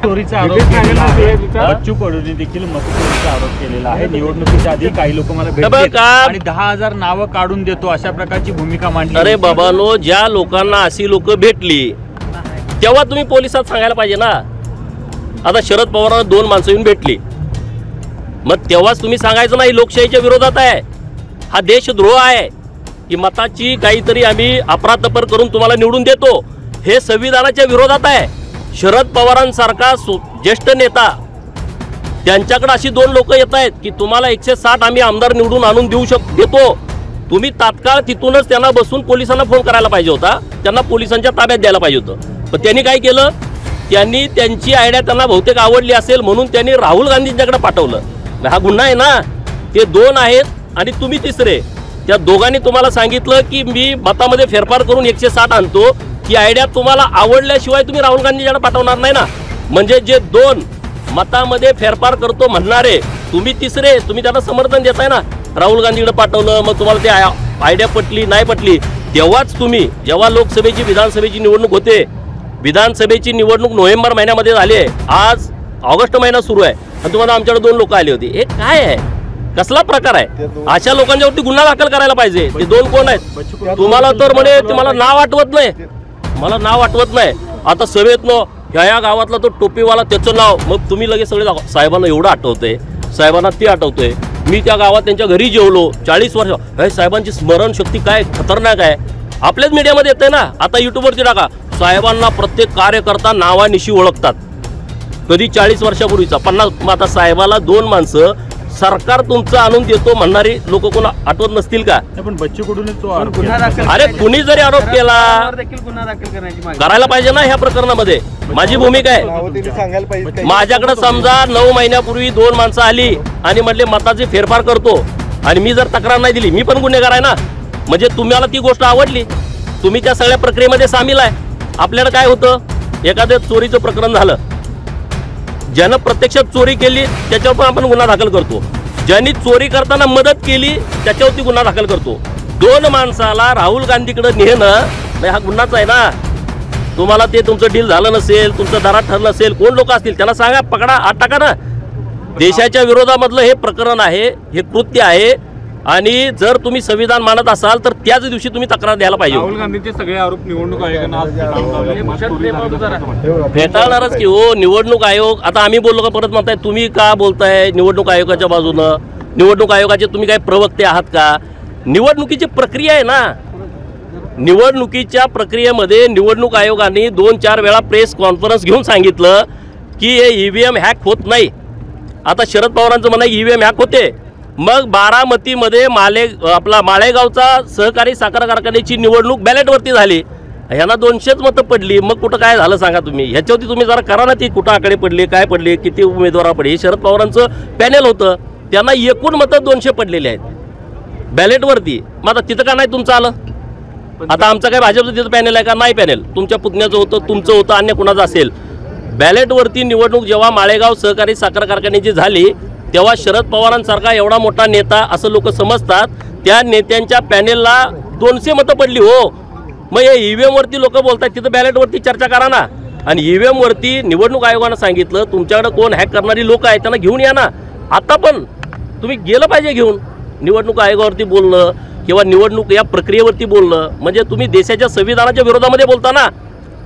चोरीचा आरोप केलेला आहे. बच्चू कडूंनी देखील मतचोरीचा आरोप केलेला आहे. निवडणुकीच्या आधी काही लोक मला भेटले आणि 10,000 नावं काढून देतो अशा प्रकारची भूमिका मांडली. अरे बाबानो, ज्या लोकांना अशी लोक भेटली तेव्हा तुम्ही पोलिसात सांगायला पाहिजे ना. आता शरद पवारांना 2 माणसं येऊन भेटली, मग तेव्हाच तुम्ही सांगायचं नाही लोकशाहीच्या विरोधात आहे, हा देशद्रोह आहे, की मताची काहीतरी आम्ही अफरातफर करून तुम्हाला निवडून देतो, हे संविधानाच्या विरोधात आहे. शरद पवारांसारखा ज्येष्ठ नेता, त्यांच्याकडे अशी 2 लोक येत आहेत की तुम्हाला 160 आम्ही आमदार निवडून आणून देतो. तुम्ही तात्काळ तिथूनच त्यांना बसून पोलिसांना फोन करायला पाहिजे होता, त्यांना पोलिसांच्या ताब्यात द्यायला पाहिजे होतं. पण त्यांनी काय केलं, त्यांनी त्यांची आयडिया त्यांना बहुतेक आवडली असेल म्हणून त्यांनी राहुल गांधींच्याकडे पाठवलं. हा गुन्हा आहे ना. ते 2 आहेत आणि तुम्ही तिसरे. त्या दोघांनी तुम्हाला सांगितलं की मी मतामध्ये फेरफार करून 160 आणतो. ही आयडिया तुम्हाला आवडल्याशिवाय तुम्ही राहुल गांधींच्याकडे पाठवणार नाही ना. म्हणजे जे 2 मतामध्ये फेरफार करतो म्हणणारे तुम्ही तिसरे, तुम्ही त्यांना समर्थन देताय ना. राहुल गांधीकडे पाठवलं, मग तुम्हाला ते आयडिया पटली नाही पटली, तेव्हाच तुम्ही जेव्हा लोकसभेची विधानसभेची निवडणूक होते, विधानसभेची निवडणूक नोव्हेंबर महिन्यामध्ये झाली आहे, आज ऑगस्ट महिना सुरू आहे आणि तुम्हाला आमच्याकडे 2 लोक आले होते. हे काय आहे, कसला प्रकार आहे? अशा लोकांच्यावरती गुन्हा दाखल करायला पाहिजे. ते 2 कोण आहेत? तुम्हाला तर म्हणे तुम्हाला नाव आठवत नाही, मला नाव आठवत नाही. आता सभेतनं ह्या गावातला तो टोपीवाला त्याचं नाव, मग तुम्ही लगेच सगळे साहेबांना एवढं आठवतंय, साहेबांना ते आठवतंय. मी त्या गावात त्यांच्या घरी जेवलो 40 वर्ष. हे साहेबांची स्मरणशक्ती काय खतरनाक आहे. आपल्याच मीडियामध्ये येते ना. आता यूट्यूबवरती टाका, साहेबांना प्रत्येक कार्यकर्ता नावानिशी ओळखतात. कधी 40 वर्षापूर्वीचा 50. मग आता साहेबाला 2 माणसं सरकार तुमचं आणून देतो म्हणणारी लोक कोण आठवत नसतील का? पण बच्चू कडून तो अरे कुणी जरी आरोप केला करायला पाहिजे ना. ह्या प्रकरणामध्ये माझी भूमिका आहे. माझ्याकडे समजा 9 महिन्यापूर्वी 2 माणसं आली आणि म्हटले मताची फेरफार करतो आणि मी जर तक्रार नाही दिली, मी पण गुन्हेगार आहे ना. म्हणजे तुम्हाला ती गोष्ट आवडली, तुम्ही त्या सगळ्या प्रक्रियेमध्ये सामील आहे. आपल्याला काय होतं, एखादं चोरीचं प्रकरण झालं, ज्यानं प्रत्यक्षात चोरी केली त्याच्यावर पण आपण गुन्हा दाखल करतो, ज्यांनी चोरी करताना मदत केली त्याच्यावरती गुन्हा दाखल करतो. 2 माणसाला राहुल गांधीकडे नेणं हा गुन्हाच आहे ना. तुम्हाला ते तुमचं डील झालं नसेल, तुमचं दरात ठरलं नसेल, कोण लोक असतील त्यांना सांगा, पकडा, आत टाका ना. देशाच्या विरोधामधलं हे प्रकरण आहे, हे कृत्य आहे. आणि जर तुम्ही संविधान मानत असाल तर त्याच दिवशी तुम्ही तक्रार द्यायला पाहिजे. राहुल गांधीचे सगळे आरोप निवडणूक आयोगाने फेटाळणारच की हो निवडणूक आयोग. आता आम्ही बोललो का परत म्हणताय, तुम्ही का बोलताय निवडणूक आयोगाच्या बाजूनं? निवडणूक आयोगाचे तुम्ही काय प्रवक्ते आहात का? निवडणुकीची प्रक्रिया आहे ना. निवडणुकीच्या प्रक्रियेमध्ये निवडणूक आयोगाने 2-4 वेळा प्रेस कॉन्फरन्स घेऊन सांगितलं की हे EVM हॅक होत नाही. आता शरद पवारांचं म्हणणं EVM हॅक होते. मग बारामतीमध्ये माळेगावचा सहकारी साखर कारखान्याची निवडणूक बॅलेटवरती झाली, ह्यांना 200च मतं पडली. मग कुठं काय झालं सांगा तुम्ही. ह्याच्यावरती तुम्ही जरा करा ना, ती कुठं आकडे पडले, काय पडले, किती उमेदवार पडले. हे शरद पवारांचं पॅनेल होतं, त्यांना एकूण मतं 200 पडलेले आहेत बॅलेटवरती. मग आता तिथं का नाही तुमचं आलं? आता आमचं काय भाजपचं तिथं पॅनेल आहे का? नाही पॅनेल. तुमच्या पुतण्याचं होतं, तुमचं होतं, अन्य कुणाचं असेल. बॅलेटवरती निवडणूक जेव्हा माळेगाव सहकारी साखर कारखान्याची झाली तेव्हा शरद पवारांसारखा एवढा मोठा नेता असं लोक समजतात, त्या नेत्यांच्या पॅनेलला 200 मतं पडली हो. मग हे EVM वरती लोक बोलतात, तिथं बॅलेटवरती चर्चा करा ना. आणि EVM वरती निवडणूक आयोगानं सांगितलं तुमच्याकडे कोण हॅक करणारी लोक आहेत त्यांना घेऊन या ना. आता पण तुम्ही गेलं पाहिजे घेऊन. निवडणूक आयोगावरती बोलणं किंवा निवडणूक या प्रक्रियेवरती बोलणं म्हणजे तुम्ही देशाच्या संविधानाच्या विरोधामध्ये बोलता ना.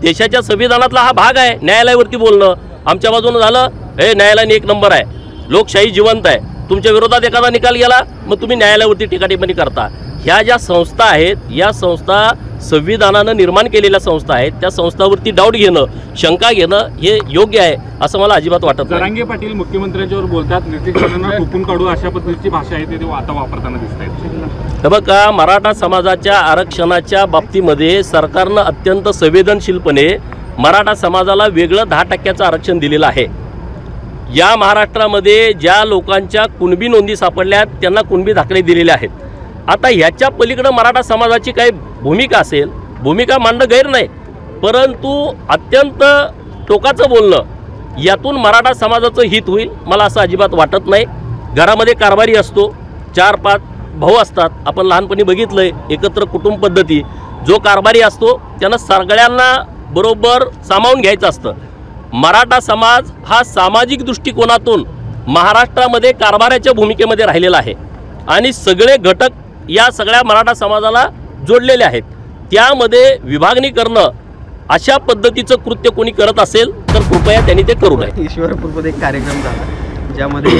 देशाच्या संविधानातला हा भाग आहे न्यायालयावरती बोलणं. आमच्या बाजूनं झालं, हे न्यायालयाने 1 नंबर आहे, लोकशाही जिवंत आहे. तुमच्या विरोधात एखादा निकाल गेला मग तुम्ही न्यायालयावरती टीकाटिप्पणी करता. ह्या ज्या संस्था आहेत, या संस्था संविधानानं निर्माण केलेल्या संस्था आहेत. त्या संस्थावरती डाऊट घेणं, शंका घेणं हे योग्य आहे असं मला अजिबात वाटत नाही. जरांगे पाटील मुख्यमंत्र्यांच्यावर बोलतात, नितीशकुमारांना टोपून काढू अशा पद्धतीची भाषा आहे ते आता वापरताना दिसत आहेत. हे बघा, मराठा समाजाच्या आरक्षणाच्या बाबतीमध्ये सरकारनं अत्यंत संवेदनशीलपणे मराठा समाजाला वेगळं 10% आरक्षण दिलेलं आहे. या महाराष्ट्रामध्ये ज्या लोकांच्या कुणबी नोंदी सापडल्यात त्यांना कुणबी दाखले दिलेले आहेत. आता ह्याच्या पलीकडे मराठा समाजाची काही भूमिका असेल, भूमिका मांडणं गैर नाही, परंतु अत्यंत टोकाचं बोलणं यातून मराठा समाजाचं हित होईल मला असं अजिबात वाटत नाही. घरामध्ये कारभारी असतो, 4-5 भाऊ असतात, आपण लहानपणी बघितलंय एकत्र कुटुंब पद्धती. जो कारभारी असतो त्यानं सगळ्यांना बरोबर सामावून घ्यायचं असतं. मराठा समाज हा सामाजिक दृष्टिकोनातून महाराष्ट्रामध्ये कारभाराच्या भूमिकेमध्ये राहिलेला आहे आणि सगळे घटक या सगळ्या मराठा समाजाला जोडलेले आहेत. त्यामध्ये विभागणी करणं अशा पद्धतीचं कृत्य कोणी करत असेल तर कृपया त्यांनी ते करू नये. ईश्वरपूरमध्ये एक कार्यक्रम झाला ज्यामध्ये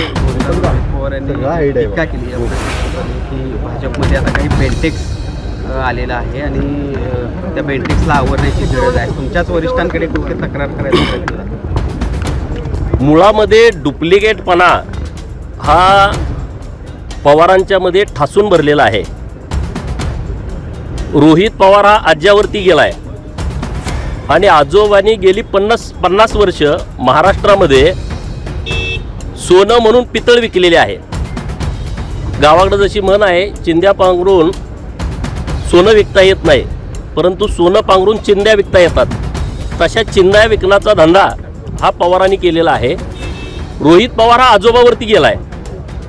पवार यांनी टीका केली की भाजपमध्ये आता काही बेंटेक्स आलेला आहे आणि त्या बेंटेक्सला आवरण्याची गरज आहे. तुमच्याच वरिष्ठांकडे कुठे तक्रार करायचा प्रयत्न झाला. मुळामध्ये डुप्लिकेटपणा हा पवारांच्या मध्ये ठासून भरलेला आहे. रोहित पवार हा आज्यावरती गेलाय आणि आजोबांनी गेली 50 वर्ष महाराष्ट्रामध्ये सोनं म्हणून पितळ विकलेले आहे. गावाकडे जशी म्हण आहे, चिंध्या पांघरून सोनं विकता येत नाही, परंतु सोनं पांघरून चिंध्या विकता येतात. तशा चिंध्या विकण्याचा धंदा हा पवारांनी केलेला आहे. रोहित पवार हा आजोबावरती गेलाय.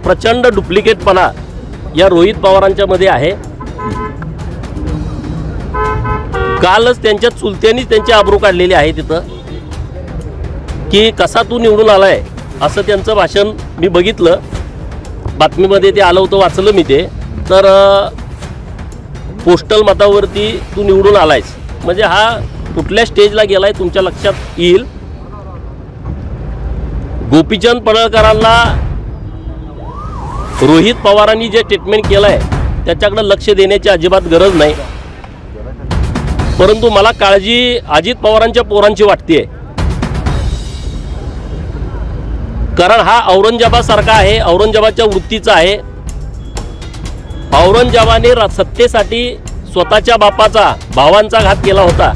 प्रचंड डुप्लिकेटपणा या रोहित पवारांच्या मध्ये आहे. कालच त्यांच्या चुलत्यांनी त्यांची आबरू काढलेली आहे तिथं की कसा तू निवडून आलाय असं त्यांचं भाषण मी बघितलं. बातमीमध्ये ते आलं होतं, वाचलं मी ते. तर पोस्टल मतावरती तू निवडून आलायस म्हणजे हा कुठल्या स्टेजला गेलाय तुमच्या लक्षात येईल. गोपीचंद पडळकरांना रोहित पवारांनी जे ट्रीटमेंट केलंय त्याच्याकडे लक्ष देण्याची अजिबात गरज नाही. परंतु मला काळजी अजित पवारांच्या पोरांची वाटते, कारण हा औरंगजेबासारखा आहे, औरंगजेबाच्या वृत्तीचा आहे. औरंगजेबाने सत्तेसाठी स्वतःच्या बापाचा भावांचा घात केला होता.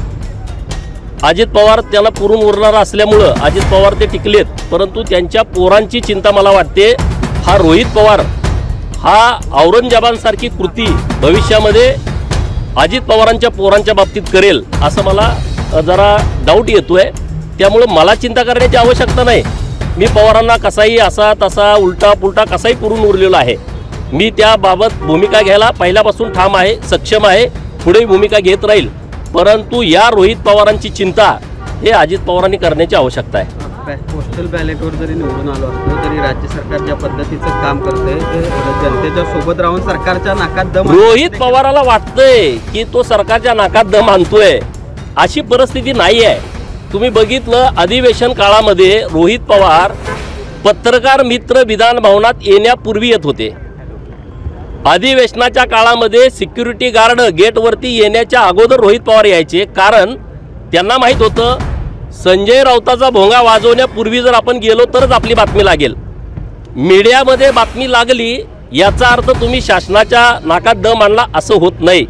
अजित पवार त्यांना पुरून उरणार असल्यामुळं अजित पवार ते टिकलेत, परंतु त्यांच्या पोरांची चिंता मला वाटते. हा रोहित पवार हा औरंगजेबांसारखी कृती भविष्यामध्ये अजित पवारांच्या पोरांच्या बाबतीत करेल असं मला जरा डाऊट येतोय. त्यामुळं मला चिंता करण्याची आवश्यकता नाही. मी पवारांना कसाही असा तसा उलटा पुलटा कसाही पुरून उरलेलो आहे. मी त्याबाबत भूमिका घ्यायला पहिल्यापासून ठाम आहे, सक्षम आहे, पुढे भूमिका घेत राहील. परंतु या रोहित पवारांची चिंता हे अजित पवारांनी करण्याची आवश्यकता आहे. पोस्टल बॅलेटवर जरी निवडून आलो असतो तरी राज्य सरकार ज्या पद्धतीचं काम करतंय ते जनतेच्या सोबत राहून सरकारच्या नाकात दम. रोहित पवाराला वाटतंय की तो सरकारच्या नाकात दम आणतोय, अशी परिस्थिती नाही आहे. तुम्ही बघितलं अधिवेशन काळामध्ये रोहित पवार पत्रकार मित्र विधान भवनात येण्यापूर्वी येत होते. अधिवेशनाच्या काळामध्ये सिक्युरिटी गार्ड गेटवरती येण्याच्या अगोदर रोहित पवार यायचे, कारण त्यांना माहीत होतं संजय राऊताचा भोंगा वाजवण्यापूर्वी जर आपण गेलो तरच आपली बातमी लागेल. मीडियामध्ये बातमी लागली याचा अर्थ तुम्ही शासनाच्या नाकात दम आणला असं होत नाही.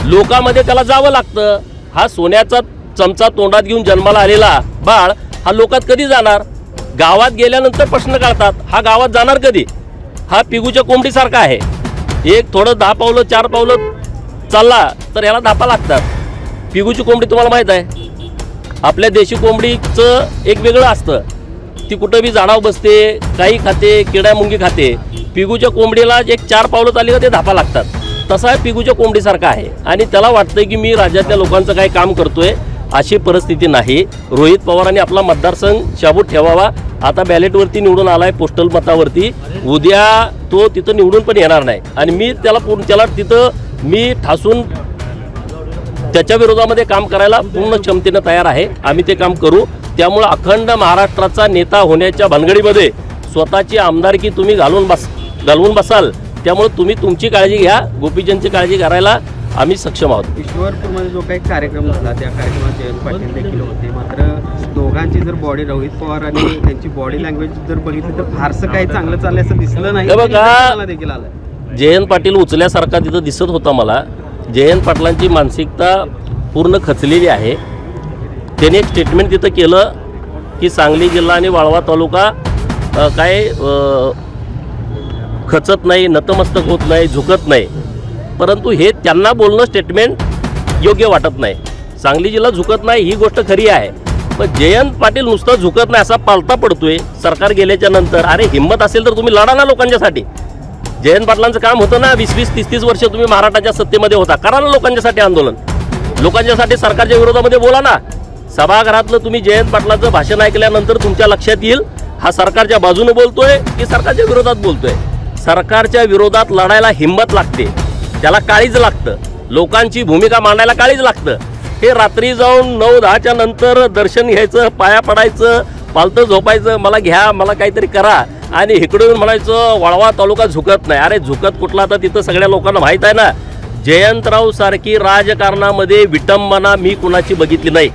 लोकांमध्ये त्याला जावं लागतं. हा सोन्याचा चमचा तोंडात घेऊन जन्माला आलेला बाळ हा लोकात कधी जाणार? गावात गेल्यानंतर प्रश्न काढतात, हा गावात जाणार कधी? हा पिगूच्या कोंबडीसारखा आहे. एक थोडं 10 पावलं 4 पावलं चालला तर याला धापा लागतात. पिगूची कोंबडी तुम्हाला माहीत आहे, आपल्या देशी कोंबडीचं एक वेगळं असतं. ती कुठं बी झाडावर बसते, काही खाते, किडा मुंगी खाते. पिगूच्या कोंबडीला एक 4 पावलं चालली का ते धापा लागतात. तसा पिगूच्या कोंबडीसारखा आहे आणि त्याला वाटतंय की मी राज्यातल्या लोकांचं काही काम करतोय. अशी परिस्थिती नाही. रोहित पवारांनी आपला मतदारसंघ शाबूत ठेवावा. आता बॅलेटवरती निवडून आलाय, पोस्टल मतावरती. उद्या तो तिथं निवडून पण येणार नाही आणि मी त्याला तिथं मी ठासून त्याच्या विरोधामध्ये काम करायला पूर्ण क्षमतेनं तयार आहे. आम्ही ते काम करू. त्यामुळं अखंड महाराष्ट्राचा नेता होण्याच्या भानगडीमध्ये स्वतःची आमदारकी तुम्ही घालवून बसाल. त्यामुळे तुम्ही तुमची काळजी घ्या, गोपीचंदची काळजी करायला आम्ही सक्षम आहोत. ईश्वरपूरमध्ये जो काही कार्यक्रम झाला त्या कार्यक्रमात जयंत पाटील देखील होते. मात्र दोघांची जर बॉडी, रोहित पवार आणि त्यांची बॉडी लँग्वेज जर बघितली तर फारसं काही चांगलं चाललंय असं दिसलं नाही. बघा, देखील आलं जयंत पाटील उचल्यासारखा तिथं दिसत होता मला. जयंत पाटलांची मानसिकता पूर्ण खचलेली आहे. त्याने एक स्टेटमेंट तिथं केलं की सांगली जिल्हा आणि वाळवा तालुका काय खचत नाही, नतमस्तक होत नाही, झुकत नाही. परंतु हे त्यांना बोलणं स्टेटमेंट योग्य वाटत नाही. सांगली जिल्हा झुकत नाही ही गोष्ट खरी आहे, पण जयंत पाटील नुसतं झुकत नाही असा पालता पडतोय सरकार गेल्याच्या नंतर. अरे हिंमत असेल तर तुम्ही लढा ना लोकांच्यासाठी. जयंत पाटलांचं काम होतं ना, 20-20, 30-30 वर्ष तुम्ही महाराष्ट्राच्या सत्तेमध्ये होता, करा ना लोकांच्यासाठी आंदोलन. लोकांच्यासाठी सरकारच्या विरोधामध्ये बोला ना. सभागृहातलं तुम्ही जयंत पाटलाचं भाषण ऐकल्यानंतर तुमच्या लक्षात येईल हा सरकारच्या बाजूने बोलतोय की सरकारच्या विरोधात बोलतोय. सरकारच्या विरोधात लढायला हिंमत लागते, त्याला काळीज लागतं, लोकांची भूमिका मांडायला काळीज लागतं. हे रात्री जाऊन 9-10च्या नंतर दर्शन घ्यायचं, पाया पडायचं, पालतं झोपायचं, मला घ्या, मला काहीतरी करा, आणि इकडून म्हणायचं वाळवा तालुका झुकत नाही. अरे झुकत कुठला, तर तिथं सगळ्या लोकांना माहीत आहे ना. जयंतराव सारखी राजकारणामध्ये विटंबना मी कुणाची बघितली नाही.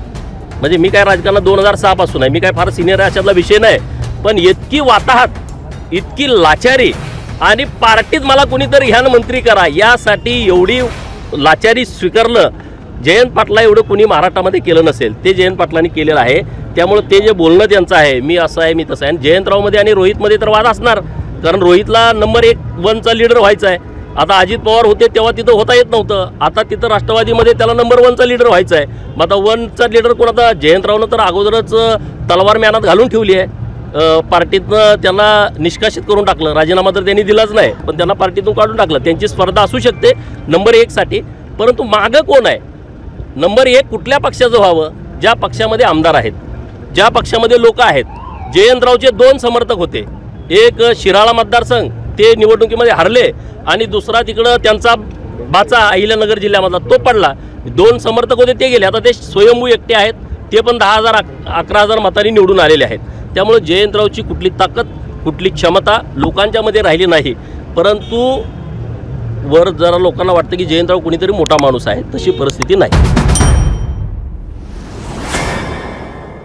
म्हणजे मी काय राजकारणात 2006 पासून आहे, मी काय फार सिनियर आहे अशातला विषय नाही. पण इतकी वाताहत, इतकी लाचारी, आणि पार्टीत मला कुणीतरी ह्यानं मंत्री करा यासाठी एवढी लाचारी स्वीकारलं, जयंत पाटला एवढं कुणी महाराष्ट्रामध्ये केलं नसेल, ते जयंत पाटलांनी केलेलं आहे. त्यामुळे ते जे बोलणं त्यांचं आहे, मी असं आहे, मी तसं आहे. आणि जयंतरावमध्ये आणि रोहितमध्ये तर वाद असणार, कारण रोहितला नंबर 1चा लीडर व्हायचा आहे. आता अजित पवार होते तेव्हा तिथं होता येत नव्हतं, आता तिथं राष्ट्रवादीमध्ये त्याला नंबर 1चा लीडर व्हायचा आहे. मग आता 1चा लीडर कोण? आता जयंतरावनं तर अगोदरच तलवार म्यानात घालून ठेवली आहे. पार्टीतनं त्यांना निष्कासित करून टाकलं, राजीनामा तर त्यांनी दिलाच नाही, पण त्यांना पार्टीतून काढून टाकलं. त्यांची स्पर्धा असू शकते नंबर 1साठी, परंतु मागं कोण आहे? नंबर 1 कुठल्या पक्षाचं व्हावं? ज्या पक्षामध्ये आमदार आहेत, ज्या पक्षामध्ये लोक आहेत. जयंतरावचे 2 समर्थक होते, एक शिराळा मतदारसंघ ते निवडणुकीमध्ये हरले, आणि दुसरा तिकडं त्यांचा बाचा अहिल्यानगर जिल्ह्यामधला तो पडला. 2 समर्थक होते, ते गेले. आता ते स्वयंभू एकटे आहेत, ते पण 10,000-11,000 मतांनी निवडून आलेले आहेत. त्यामुळे जयंतरावची कुठली ताकद, कुठली क्षमता लोकांच्यामध्ये राहिली नाही. परंतु वर जरा लोकांना वाटतं की जयंतराव कुणीतरी मोठा माणूस आहे, तशी परिस्थिती नाही.